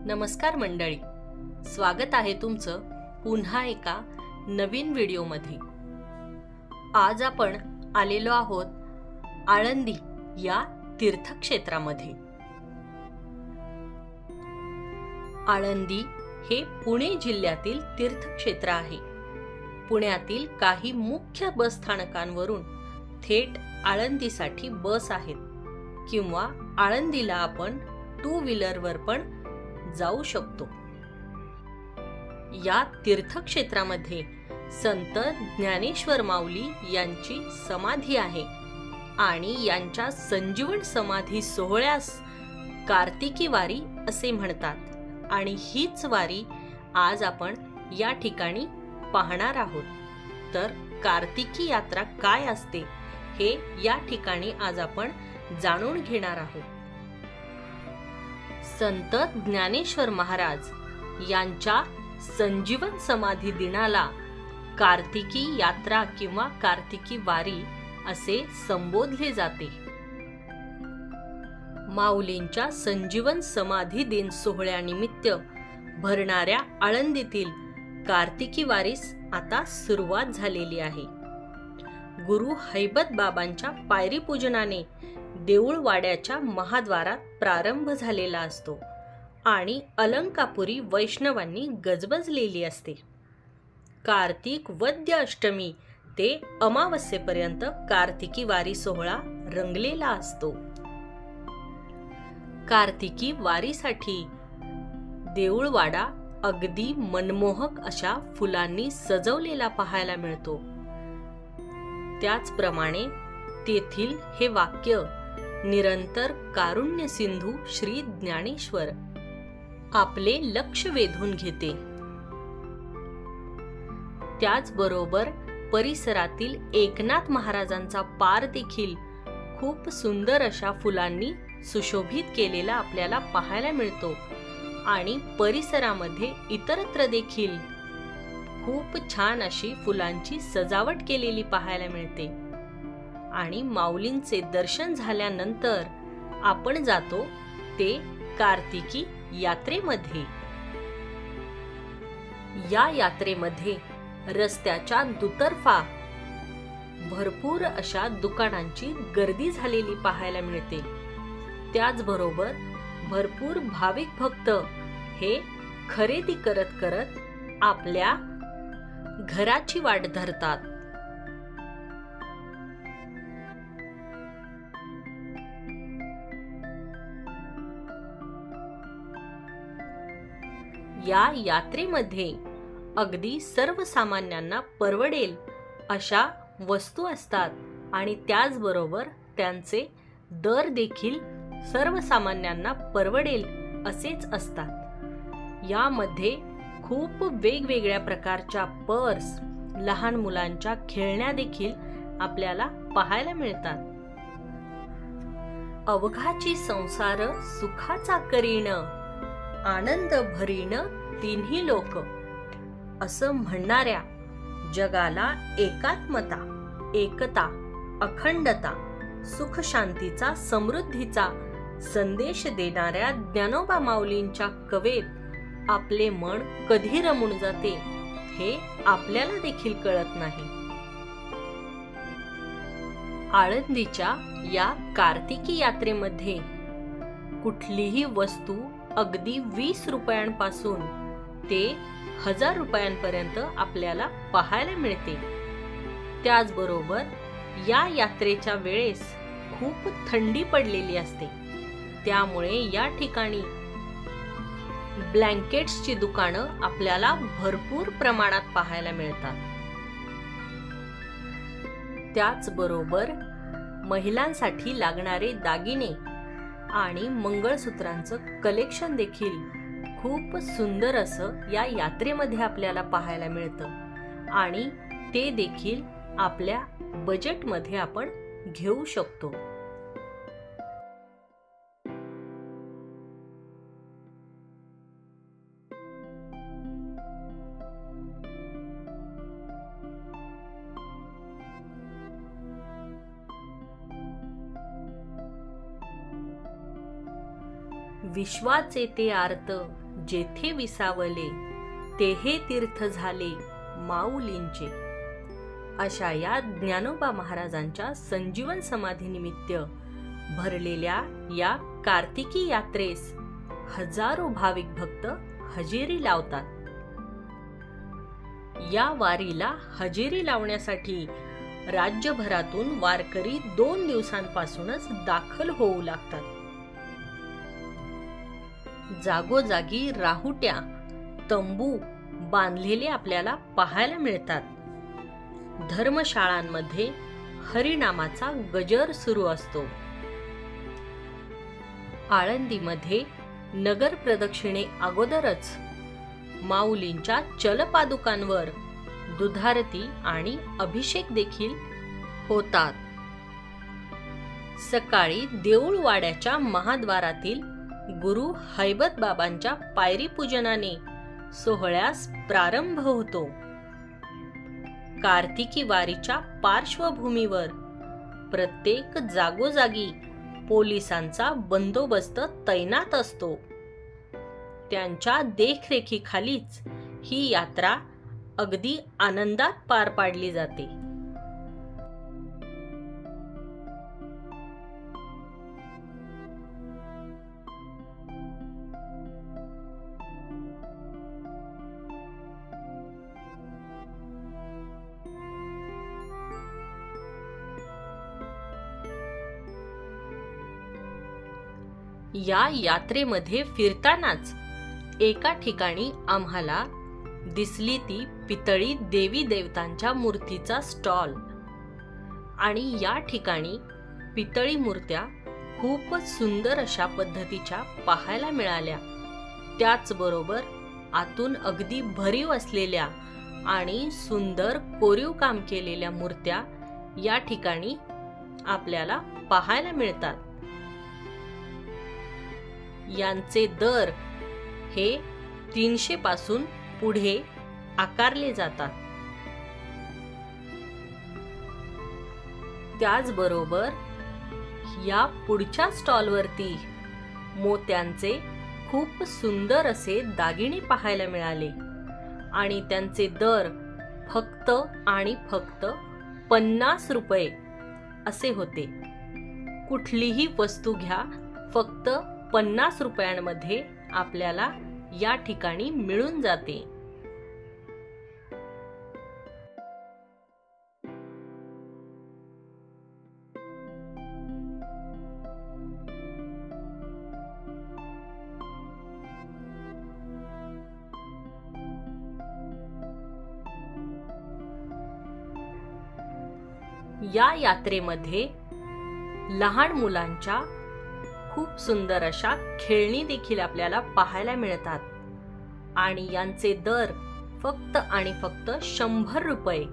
नमस्कार मंडळी, स्वागत आहे तुमचं पुन्हा एका नवीन व्हिडिओमध्ये। आज आपण आलेलो आहोत आळंदी या तीर्थक्षेत्रामध्ये। आळंदी हे पुणे जिल्ह्यातील तीर्थक्षेत्र आहे। पुण्यातील काही मुख्य बस स्थानकांवरून थेट आळंदीसाठी बस आहेत किंवा आळंदीला आपण टू व्हीलरवर पण जाऊ शकतो। या तीर्थक्षेत्रामध्ये संत ज्ञानेश्वर माऊली यांची समाधी आहे आणि यांच्या संजीवन समाधी सोहळ्यास कार्तिकी वारी असे म्हणतात आणि हीच वारी आज आपण या ठिकाणी पाहणार आहोत। तर कार्तिकी यात्रा काय असते हे या ठिकाणी आज आपण जाणून घेणार आहोत। संत ज्ञानेश्वर महाराज यांच्या संजीवन समाधी दिनाला कार्तिकी यात्रा किंवा कार्तिकी वारी असे संबोधले जाते। माऊलींच्या संजीवन समाधी दिन सोहळ्यानिमित्त भरणाऱ्या आळंदीतील कार्तिकी वारीस आता सुरुवात झालेली आहे। गुरु हैबत बाबांच्या पायरी पूजनाने देऊळवाड्याच्या महाद्वारात प्रारंभ झालेला असतो आणि अलंकापुरी वैष्णवांनी गजबजलेली असते। कार्तिक वद्य अष्टमी ते अमावस्येपर्यंत कार्तिकी वारी सोहळा रंगलेला असतो। कार्तिकी वारीसाठी देऊळवाडा अगदी मनमोहक अशा फुलांनी सजवलेला पाहायला मिळतो। त्याचप्रमाणे तेथील हे वाक्य निरंतर कारुण्य सिंधू श्री ज्ञानेश्वर आपले लक्ष वेधून घेते। त्याचबरोबर परिसरातील एकनाथ महाराजांचा पार देखील खूप सुंदर अशा फुलांनी सुशोभित केलेला आपल्याला पाहायला मिळतो आणि परिसरामध्ये इतरत्र देखील खूप छान अशी फुलांची सजावट केलेली पाहायला मिळते। आणि माऊलींचे दर्शन झाल्यानंतर आपण जातो ते कार्तिकी यात्रेमध्ये। या यात्रेमध्ये रस्त्याच्या दुतर्फा भरपूर अशा दुकानांची गर्दी झालेली पाहायला मिळते। त्याचबरोबर भरपूर भाविक भक्त हे खरेदी करत करत आपल्या घराची वाट धरतात। या यात्रेमध्ये अगदी सर्वसामान्यांना परवडेल अशा वस्तू असतात आणि त्याचबरोबर त्यांचे दर देखील सर्वसामान्यांना परवडेल असेच असतात। यामध्ये खूप वेगवेगळ्या प्रकारच्या पर्स, लहान मुलांच्या खेळण्या देखील आपल्याला पाहायला मिळतात। अवघाची संसार सुखाचा करीण, आनंद भरीण तिन्ही लोक असं म्हणणाऱ्या, जगाला एकात्मता, एकता, अखंडता, सुख शांतीचा, समृद्धीचा संदेश देणाऱ्या ज्ञानोबा माऊलींच्या कवेत आपले मन कधी रमून जाते हे आपल्याला देखील कळत नाही। आळंदीच्या या कार्तिकी यात्रेमध्ये कुठलीही वस्तू अगदी 20 रुपयांपासून ते 1000 रुपयांपर्यंत आपल्याला पाहायला मिळते। त्याचबरोबर या यात्रेच्या वेळेस खूप थंडी पडलेली असते, त्यामुळे या ठिकाणी ब्लँकेट्सची दुकानं आपल्याला भरपूर प्रमाणात पाहायला मिळतात। त्याचबरोबर महिलांसाठी लागणारे दागिने आणि मंगळसूत्रांचं कलेक्शन देखील खूप सुंदर असं या यात्रेमध्ये आपल्याला पाहायला मिळतं आणि ते देखील आपल्या बजेटमध्ये आपण घेऊ शकतो। विश्वाचे ते आर्त जेथे विसावले तेहे तीर्थ झाले माऊलींचे. अशा या ज्ञानोबा महाराजांच्या संजीवन समाधीनिमित्त भरलेल्या या कार्तिकी यात्रेस हजारो भाविक भक्त हजेरी लावतात. या वारीला हजेरी लावण्यासाठी राज्यभरातून वारकरी 2 दिवसांपासूनच दाखल होऊ लागतात. जागोजागी राहुट्या, तंबू बांधलेले आपल्याला पाहायला मिळतात. धर्मशाळांमध्ये हरिनामाचा गजर सुरू असतो. आळंदीमध्ये नगर प्रदक्षिणे अगोदरच माऊलींच्या चलपादुकांवर दुधारती आणि अभिषेक देखील होतात. सकाळी देऊळवाड्याच्या महाद्वारातील गुरु हैबत बाबांच्या पायरी पूजनाने सोहळ्यास प्रारंभ होतो. कार्तिकी वारीच्या पार्श्वभूमीवर प्रत्येक जागोजागी पोलिसांचा बंदोबस्त तैनात असतो. त्यांच्या देखरेखीखालीच ही यात्रा अगदी आनंदात पार पाडली जाते. या यात्रेमध्ये फिरतानाच एका ठिकाणी आम्हाला दिसली ती पितळी देवी देवतांच्या मूर्तीचा स्टॉल. आणि या ठिकाणी पितळी मूर्त्या खूपच सुंदर अशा पद्धतीच्या पाहायला मिळाल्या. त्याचबरोबर आतून अगदी भरीव असलेल्या आणि सुंदर कोरीव काम केलेल्या मूर्त्या या ठिकाणी आपल्याला पाहायला मिळतात. यांचे दर हे 300 पासून पुढे आकारले जातात. त्याचबरोबर या पुढच्या स्टॉलवरती मोत्यांचे खूप सुंदर असे दागिने पाहायला मिळाले आणि त्यांचे दर फक्त आणि फक्त 50 रुपये असे होते. कुठलीही वस्तू घ्या, फक्त 50 रुपयांमध्ये आपल्याला या ठिकाणी मिळून जाते. या यात्रेमध्ये लहान मुलांच्या खूप सुंदर अशा खेळणी देखील आपल्याला पाहायला मिळतात आणि यांचे दर फक्त आणि फक्त 100 रुपये.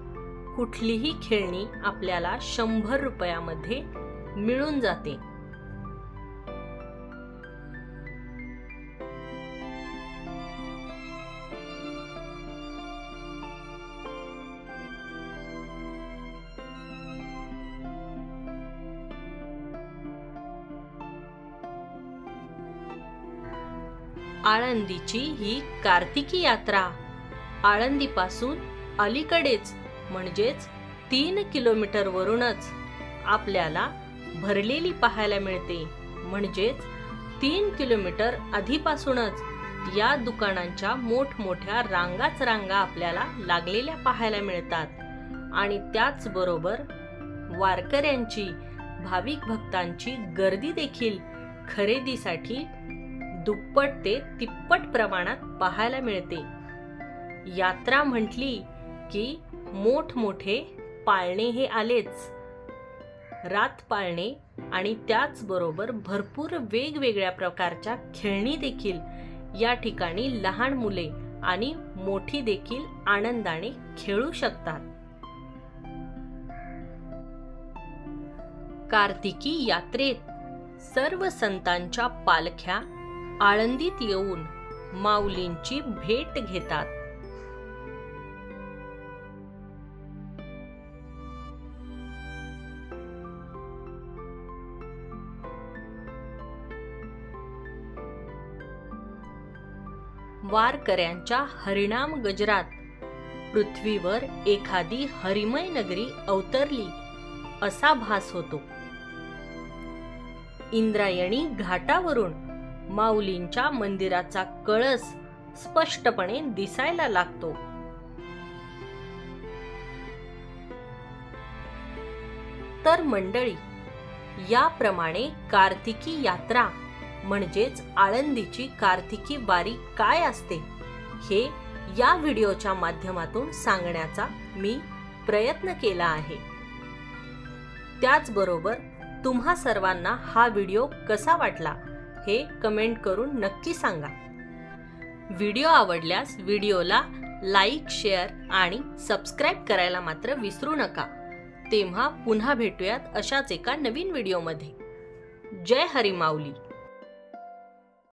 कुठलीही खेळणी आपल्याला 100 रुपयामध्ये मिळून जाते. आळंदीची ही कार्तिकी यात्रा आळंदीपासून अलीकडेच म्हणजेच 3 किलोमीटर वरूनच आपल्याला भरलेली पाहायला मिळते. म्हणजेच 3 किलोमीटर आधीपासूनच या दुकानांच्या मोठमोठ्या रांगाच रांगा आपल्याला लागलेल्या पाहायला मिळतात आणि त्याचबरोबर वारकऱ्यांची, भाविक भक्तांची गर्दी देखील खरेदीसाठी दुप्पट ते तिप्पट प्रमाणात पाहायला मिळते. यात्रा म्हटली की मोठमोठे पाळणे हे आलेच. रात पाळणे आणि त्याचबरोबर भरपूर वेगवेगळ्या प्रकारच्या खेळणी देखील या ठिकाणी लहान मुले आणि मोठी देखील आनंदाने खेळू शकतात. कार्तिकी यात्रेत सर्व संतांच्या पालख्या आळंदीत येऊन माऊलींची भेट घेतात. वारकऱ्यांच्या हरिनाम गजरात पृथ्वीवर एखादी हरिमय नगरी अवतरली असा भास होतो. इंद्रायणी घाटावरून माऊलींच्या मंदिराचा कळस स्पष्टपणे दिसायला लागतो. तर मंडळी, याप्रमाणे कार्तिकी यात्रा म्हणजेच आळंदीची कार्तिकी वारी काय असते हे या व्हिडिओच्या माध्यमातून सांगण्याचा मी प्रयत्न केला आहे. त्याचबरोबर तुम्हा सर्वांना हा व्हिडिओ कसा वाटला हे कमेंट करून नक्की सांगा. व्हिडिओ आवडल्यास व्हिडिओला लाईक, शेअर आणि सबस्क्राईब करायला मात्र विसरू नका. तेव्हा पुन्हा भेटूयात अशाच एका नवीन व्हिडिओमध्ये. जय हरी माऊली.